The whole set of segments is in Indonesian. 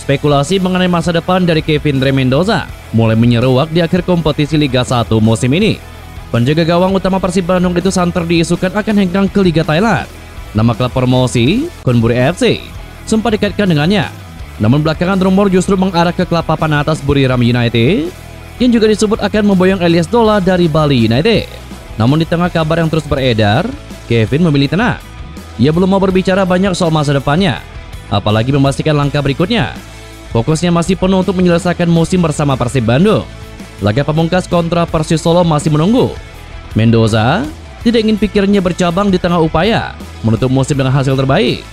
Spekulasi mengenai masa depan dari Kevin Dre Mendoza mulai menyeruak di akhir kompetisi Liga 1 musim ini. Penjaga gawang utama Persib Bandung itu santer diisukan akan hengkang ke Liga Thailand. Nama klub promosi, Konburi FC, sempat dikaitkan dengannya. Namun belakangan rumor justru mengarah ke klub papan atas Buriram United yang juga disebut akan memboyong Elias Dola dari Bali United. Namun di tengah kabar yang terus beredar, Kevin memilih tenang. Ia belum mau berbicara banyak soal masa depannya, apalagi memastikan langkah berikutnya. Fokusnya masih penuh untuk menyelesaikan musim bersama Persib Bandung. Laga pamungkas kontra Persis Solo masih menunggu. Mendoza tidak ingin pikirnya bercabang di tengah upaya menutup musim dengan hasil terbaik.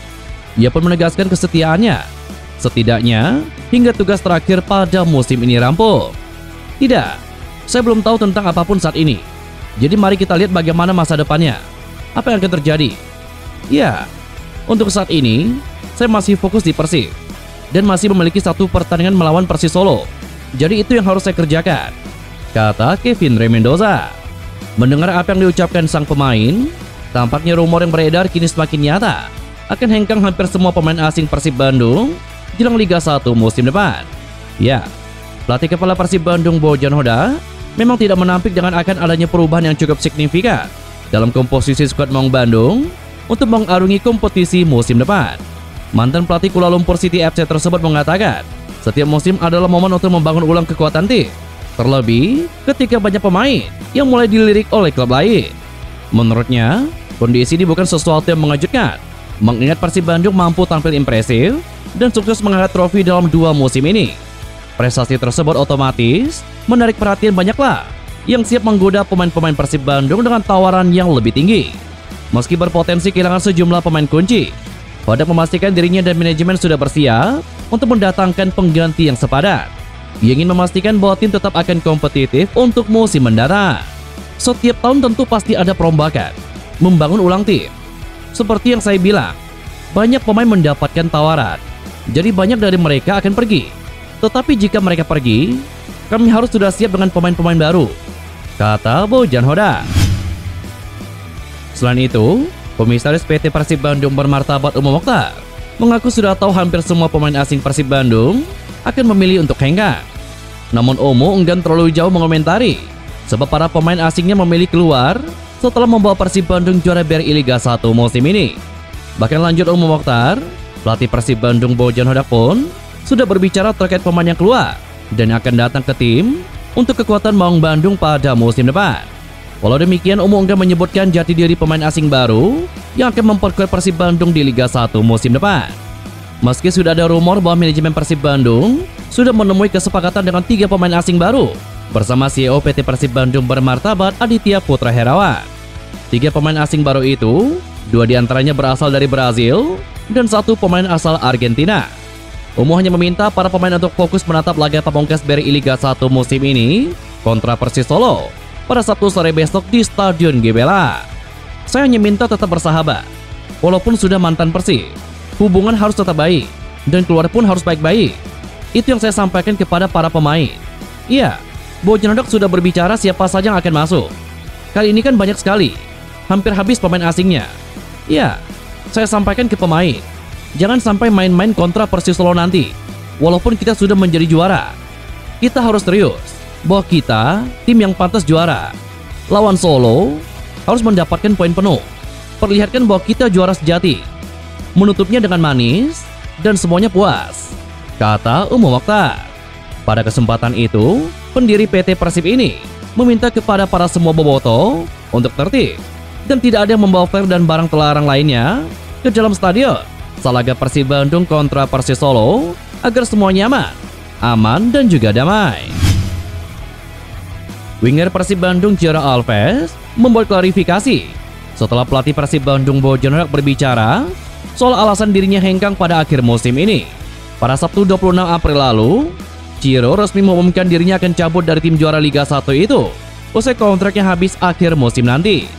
Ia pun menegaskan kesetiaannya, setidaknya hingga tugas terakhir pada musim ini rampung. Tidak, saya belum tahu tentang apapun saat ini. Jadi mari kita lihat bagaimana masa depannya. Apa yang akan terjadi? Ya, untuk saat ini saya masih fokus di Persib dan masih memiliki satu pertandingan melawan Persis Solo. Jadi itu yang harus saya kerjakan, kata Kevin Dre Mendoza. Mendengar apa yang diucapkan sang pemain, tampaknya rumor yang beredar kini semakin nyata. Akan hengkang hampir semua pemain asing Persib Bandung jelang Liga 1 musim depan. Ya, pelatih kepala Persib Bandung Bojan Hoda memang tidak menampik dengan akan adanya perubahan yang cukup signifikan dalam komposisi skuad Maung Bandung untuk mengarungi kompetisi musim depan. Mantan pelatih Kuala Lumpur City FC tersebut mengatakan, setiap musim adalah momen untuk membangun ulang kekuatan tim, terlebih ketika banyak pemain yang mulai dilirik oleh klub lain. Menurutnya, kondisi ini bukan sesuatu yang mengejutkan, mengingat Persib Bandung mampu tampil impresif dan sukses mengangkat trofi dalam 2 musim ini. Prestasi tersebut otomatis menarik perhatian banyaklah yang siap menggoda pemain-pemain Persib Bandung dengan tawaran yang lebih tinggi. Meski berpotensi kehilangan sejumlah pemain kunci, Hoda memastikan dirinya dan manajemen sudah bersiap untuk mendatangkan pengganti yang sepadan. Ia ingin memastikan bahwa tim tetap akan kompetitif untuk musim mendatang. Setiap tahun tentu pasti ada perombakan, membangun ulang tim. Seperti yang saya bilang, banyak pemain mendapatkan tawaran, jadi banyak dari mereka akan pergi. Tetapi jika mereka pergi, kami harus sudah siap dengan pemain-pemain baru, kata Bojan Hoda. Selain itu, Komisaris PT Persib Bandung Bermartabat Umum Mokhtar mengaku sudah tahu hampir semua pemain asing Persib Bandung akan memilih untuk hengkang. Namun Omo enggan terlalu jauh mengomentari, sebab para pemain asingnya memilih keluar setelah membawa Persib Bandung juara BRI Liga 1 musim ini. Bahkan lanjut Umum Mokhtar, pelatih Persib Bandung Bojan Hodak pun sudah berbicara terkait pemain yang keluar dan akan datang ke tim untuk kekuatan Maung Bandung pada musim depan. Walau demikian, Omo enggan menyebutkan jati diri pemain asing baru yang akan memperkuat Persib Bandung di Liga 1 musim depan. Meski sudah ada rumor bahwa manajemen Persib Bandung sudah menemui kesepakatan dengan 3 pemain asing baru bersama CEO PT Persib Bandung Bermartabat Aditya Putra Herawan. 3 pemain asing baru itu, 2 diantaranya berasal dari Brazil dan 1 pemain asal Argentina. Omo hanya meminta para pemain untuk fokus menatap laga pamungkas BRI Liga 1 musim ini kontra Persis Solo pada Sabtu sore besok di Stadion GBLA. Saya hanya minta tetap bersahabat. Walaupun sudah mantan Persib, hubungan harus tetap baik dan keluar pun harus baik-baik. Itu yang saya sampaikan kepada para pemain. Iya, Bojan Hodak sudah berbicara siapa saja yang akan masuk. Kali ini kan banyak sekali, hampir habis pemain asingnya. Iya, saya sampaikan ke pemain, jangan sampai main-main kontra Persis Solo nanti. Walaupun kita sudah menjadi juara, kita harus serius bahwa kita tim yang pantas juara. Lawan Solo harus mendapatkan poin penuh. Perlihatkan bahwa kita juara sejati. Menutupnya dengan manis dan semuanya puas, kata Umum Mokhtar. Pada kesempatan itu, pendiri PT Persib ini meminta kepada para semua boboto untuk tertib dan tidak ada yang membawa flare dan barang terlarang lainnya ke dalam stadion saat laga Persib Bandung kontra Persis Solo agar semua nyaman, aman dan juga damai. Winger Persib Bandung Jero Alves membuat klarifikasi setelah pelatih Persib Bandung Bojan Hodak berbicara soal alasan dirinya hengkang pada akhir musim ini. Pada Sabtu 26 April lalu, Jero resmi mengumumkan dirinya akan cabut dari tim juara Liga 1 itu usai kontraknya habis akhir musim nanti.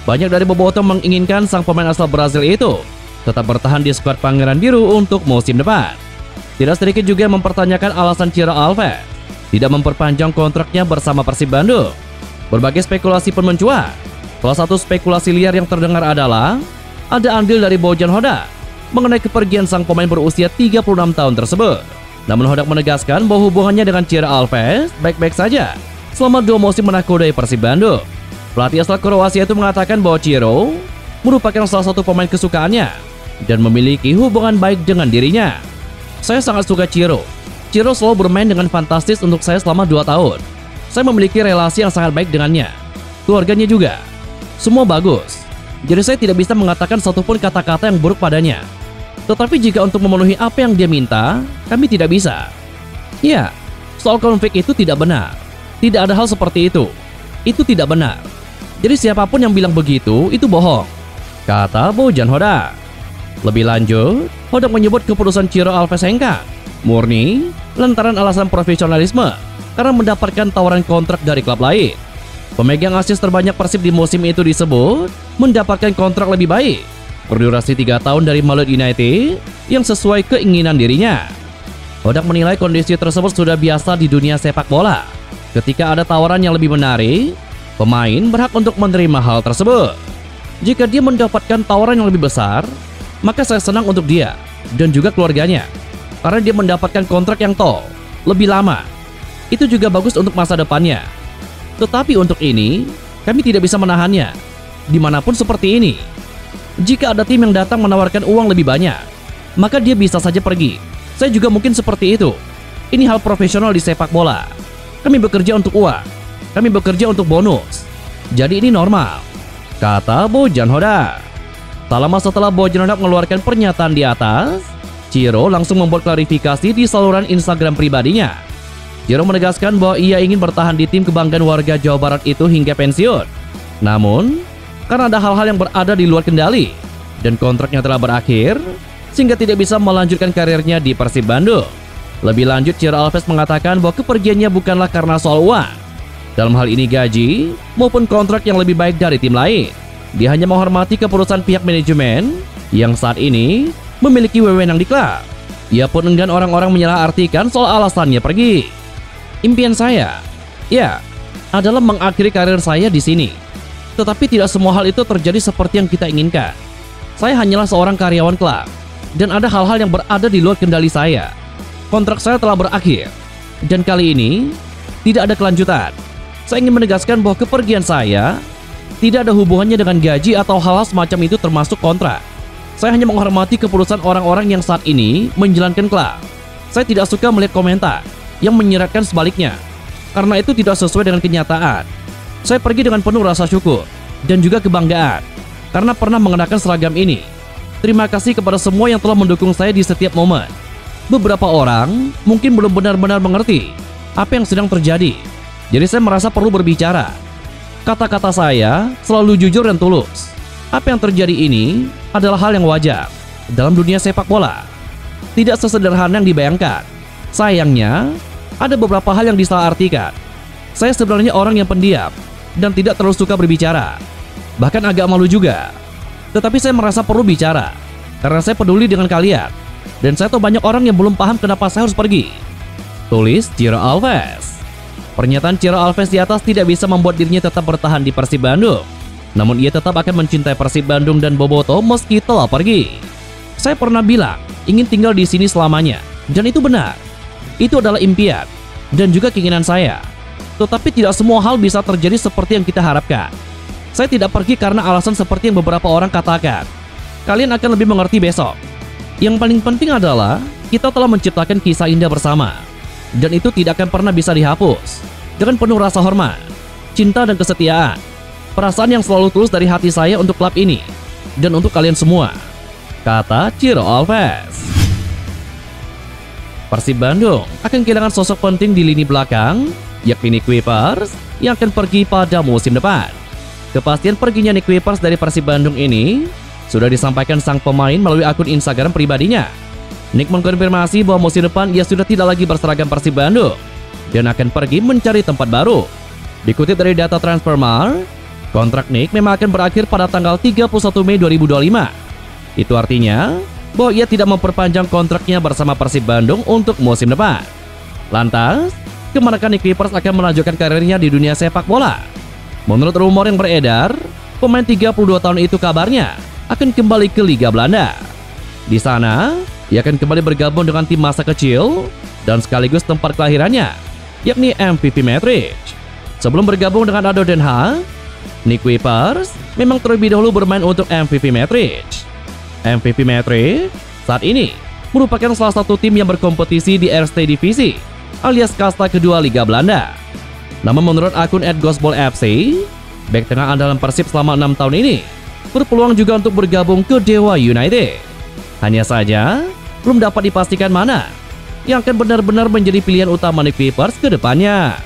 Banyak dari bobotoh menginginkan sang pemain asal Brazil itu tetap bertahan di skuad Pangeran Biru untuk musim depan. Tidak sedikit juga yang mempertanyakan alasan Jero Alves tidak memperpanjang kontraknya bersama Persib Bandung. Berbagai spekulasi pun mencuat. Salah satu spekulasi liar yang terdengar adalah ada andil dari Bojan Hodak mengenai kepergian sang pemain berusia 36 tahun tersebut. Namun Hodak menegaskan bahwa hubungannya dengan Ciro Alves baik-baik saja selama 2 musim menakodai Persib Bandung. Pelatih asal Kroasia itu mengatakan bahwa Ciro merupakan salah satu pemain kesukaannya dan memiliki hubungan baik dengan dirinya. Saya sangat suka Ciro. Ciro selalu bermain dengan fantastis untuk saya selama 2 tahun. Saya memiliki relasi yang sangat baik dengannya. Keluarganya juga. Semua bagus. Jadi saya tidak bisa mengatakan satupun kata-kata yang buruk padanya. Tetapi jika untuk memenuhi apa yang dia minta, kami tidak bisa. Ya, soal konflik itu tidak benar. Tidak ada hal seperti itu. Itu tidak benar. Jadi siapapun yang bilang begitu, itu bohong, kata Bojan Hodak. Lebih lanjut, Hodak menyebut keputusan Ciro Alves hengkang murni lantaran alasan profesionalisme karena mendapatkan tawaran kontrak dari klub lain. Pemegang asis terbanyak Persib di musim itu disebut mendapatkan kontrak lebih baik berdurasi 3 tahun dari Malut United yang sesuai keinginan dirinya. Hodak menilai kondisi tersebut sudah biasa di dunia sepak bola. Ketika ada tawaran yang lebih menarik, pemain berhak untuk menerima hal tersebut. Jika dia mendapatkan tawaran yang lebih besar, maka saya senang untuk dia dan juga keluarganya karena dia mendapatkan kontrak yang lebih lama. Itu juga bagus untuk masa depannya. Tetapi untuk ini, kami tidak bisa menahannya dimanapun seperti ini. Jika ada tim yang datang menawarkan uang lebih banyak, maka dia bisa saja pergi. Saya juga mungkin seperti itu. Ini hal profesional di sepak bola. Kami bekerja untuk uang. Kami bekerja untuk bonus. Jadi ini normal, kata Bojan Hodak. Tak lama setelah Bojan Hodak mengeluarkan pernyataan di atas, Ciro langsung membuat klarifikasi di saluran Instagram pribadinya. Ciro menegaskan bahwa ia ingin bertahan di tim kebanggaan warga Jawa Barat itu hingga pensiun. Namun, karena ada hal-hal yang berada di luar kendali dan kontraknya telah berakhir, sehingga tidak bisa melanjutkan karirnya di Persib Bandung. Lebih lanjut, Ciro Alves mengatakan bahwa kepergiannya bukanlah karena soal uang. Dalam hal ini gaji maupun kontrak yang lebih baik dari tim lain. Dia hanya menghormati keputusan pihak manajemen yang saat ini memiliki wewenang di klub. Ia pun enggan orang-orang menyalahartikan soal alasannya pergi. Impian saya, ya, adalah mengakhiri karir saya di sini. Tetapi tidak semua hal itu terjadi seperti yang kita inginkan. Saya hanyalah seorang karyawan klub dan ada hal-hal yang berada di luar kendali saya. Kontrak saya telah berakhir dan kali ini tidak ada kelanjutan. Saya ingin menegaskan bahwa kepergian saya tidak ada hubungannya dengan gaji atau hal-hal semacam itu termasuk kontrak. Saya hanya menghormati keputusan orang-orang yang saat ini menjalankan klub. Saya tidak suka melihat komentar yang menyiratkan sebaliknya, karena itu tidak sesuai dengan kenyataan. Saya pergi dengan penuh rasa syukur dan juga kebanggaan karena pernah mengenakan seragam ini. Terima kasih kepada semua yang telah mendukung saya di setiap momen. Beberapa orang mungkin belum benar-benar mengerti apa yang sedang terjadi, jadi saya merasa perlu berbicara. Kata-kata saya selalu jujur dan tulus. Apa yang terjadi ini adalah hal yang wajar dalam dunia sepak bola. Tidak sesederhana yang dibayangkan. Sayangnya, ada beberapa hal yang disalahartikan. Saya sebenarnya orang yang pendiam dan tidak terlalu suka berbicara, bahkan agak malu juga. Tetapi saya merasa perlu bicara karena saya peduli dengan kalian dan saya tahu banyak orang yang belum paham kenapa saya harus pergi, tulis Ciro Alves. Pernyataan Ciro Alves di atas tidak bisa membuat dirinya tetap bertahan di Persib Bandung. Namun ia tetap akan mencintai Persib Bandung dan Boboto meski telah pergi. Saya pernah bilang ingin tinggal di sini selamanya dan itu benar. Itu adalah impian dan juga keinginan saya. Tetapi tidak semua hal bisa terjadi seperti yang kita harapkan. Saya tidak pergi karena alasan seperti yang beberapa orang katakan. Kalian akan lebih mengerti besok. Yang paling penting adalah kita telah menciptakan kisah indah bersama. Dan itu tidak akan pernah bisa dihapus. Dengan penuh rasa hormat, cinta dan kesetiaan. Perasaan yang selalu tulus dari hati saya untuk klub ini. Dan untuk kalian semua, kata Ciro Alves. Persib Bandung akan kehilangan sosok penting di lini belakang, yakni Nick Kuipers yang akan pergi pada musim depan. Kepastian perginya Nick Kuipers dari Persib Bandung ini sudah disampaikan sang pemain melalui akun Instagram pribadinya. Nick mengkonfirmasi bahwa musim depan ia sudah tidak lagi berseragam Persib Bandung dan akan pergi mencari tempat baru. Dikutip dari data Transfermarkt, kontrak Nick memang akan berakhir pada tanggal 31 Mei 2025. Itu artinya bahwa ia tidak memperpanjang kontraknya bersama Persib Bandung untuk musim depan. Lantas, kemanakah Nick Kuipers akan melanjutkan karirnya di dunia sepak bola? Menurut rumor yang beredar, pemain 32 tahun itu kabarnya akan kembali ke Liga Belanda. Di sana, ia akan kembali bergabung dengan tim masa kecil dan sekaligus tempat kelahirannya, yakni MVP Maastricht. Sebelum bergabung dengan ADO Den Haag, Nick Kuipers memang terlebih dahulu bermain untuk MVP Maastricht. MVP Maastricht saat ini merupakan salah satu tim yang berkompetisi di Eerste Divisie alias kasta kedua Liga Belanda. Namun menurut akun @Gosball_FC, bek tengah andalan Persib selama 6 tahun ini berpeluang juga untuk bergabung ke Dewa United. Hanya saja, belum dapat dipastikan mana yang akan benar-benar menjadi pilihan utama Nick Kuipers ke depannya.